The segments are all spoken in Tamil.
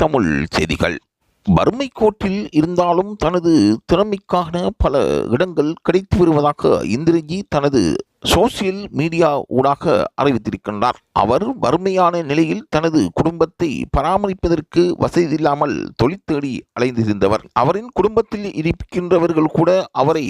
தமிழ் செய்திகள். வறுமை கோட்டில் இருந்தாலும் தனது திறமைக்கான பல இடங்கள் கிடைத்து வருவதாக இந்திரஜி தனது சோசியல் மீடியா ஊடாக அறிவித்திருக்கின்றார். அவர் வறுமையான நிலையில் தனது குடும்பத்தை பராமரிப்பதற்கு வசதி இல்லாமல் தொழில் தேடி அலைந்திருந்தவர். அவரின் குடும்பத்தில் இருக்கின்றவர்கள் கூட அவரை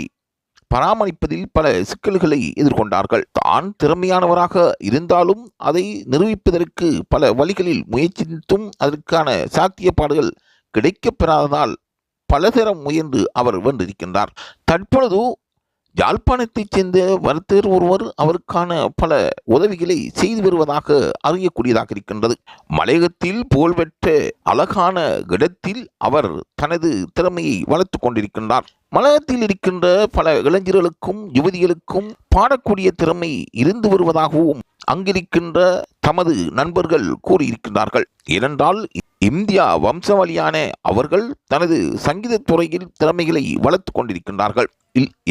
பராமரிப்பதில் பல சிக்கல்களை எதிர்கொண்டார்கள். தான் திறமையானவராக இருந்தாலும் அதை நிரூபிப்பதற்கு பல வழிகளில் முயற்சித்தும் அதற்கான சாத்தியப்பாடுகள் கிடைக்கப்பெறாததால் பலதரம் முயன்று அவர் வென்றிருக்கின்றார். தற்பொழுது யாழ்ப்பாணத்தைச் சேர்ந்த வர்த்தகர் ஒருவர் அவருக்கான பல உதவிகளை செய்து வருவதாக அறியக்கூடியதாக இருக்கின்றது. மலையகத்தில் புகழ்பெற்ற அழகான இடத்தில் அவர் தனது திறமையை வளர்த்து கொண்டிருக்கின்றார். மலையகத்தில் இருக்கின்ற பல இளைஞர்களுக்கும் யுவதிகளுக்கும் பாடக்கூடிய திறமை இருந்து வருவதாகவும் அங்கிருக்கின்ற தமது நண்பர்கள் கூறியிருக்கின்றார்கள். ஏனென்றால் இந்தியா வம்சாவளியான அவர்கள் தனது சங்கீத துறையில் திறமைகளை வளர்த்து கொண்டிருக்கின்றார்கள்.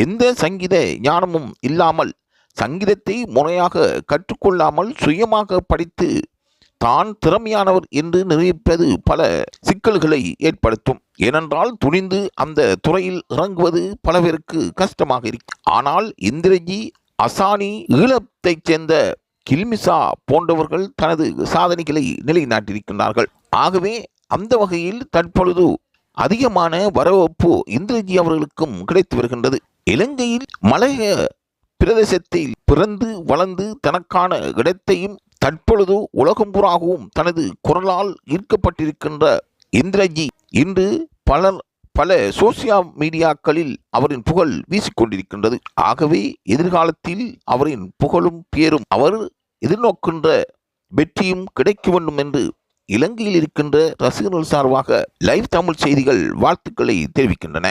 எந்த சங்கீத ஞானமும் இல்லாமல் சங்கீதத்தை முறையாக கற்றுக்கொள்ளாமல் சுயமாக படித்து தான் திறமையானவர் என்று நிரூபிப்பது பல சிக்கல்களை ஏற்படுத்தும். ஏனென்றால் துணிந்து அந்த துறையில் இறங்குவது பல பேருக்கு கஷ்டமாக இருக்கும். ஆனால் இந்திரஜி, அசானி, ஈழத்தைச் சேர்ந்த கில்மிசா போன்றவர்கள் தனது சாதனைகளை நிலைநாட்டியிருக்கின்றார்கள். ஆகவே அந்த வகையில் தற்பொழுது அதிகமான வரவேற்பு இந்திரஜி அவர்களுக்கும் கிடைத்து வருகின்றது. இலங்கையில் மலைய பிரதேசத்தில் பிறந்து வளர்ந்து தனக்கான இடத்தையும் தற்பொழுது உலகம் புறாகவும் தனது குரலால் ஈர்க்கப்பட்டிருக்கின்ற இந்திரஜி இன்று பல சோசியல் மீடியாக்களில் அவரின் புகழ் வீசிக்கொண்டிருக்கின்றது. ஆகவே எதிர்காலத்தில் அவரின் புகழும் பேரும் அவர் எதிர்நோக்கின்ற வெற்றியும் கிடைக்க வேண்டும் என்று இலங்கையில் இருக்கின்ற ரசிகர்கள் சார்பாக லைவ் தமிழ் செய்திகள் வாழ்த்துக்களை தெரிவிக்கின்றன.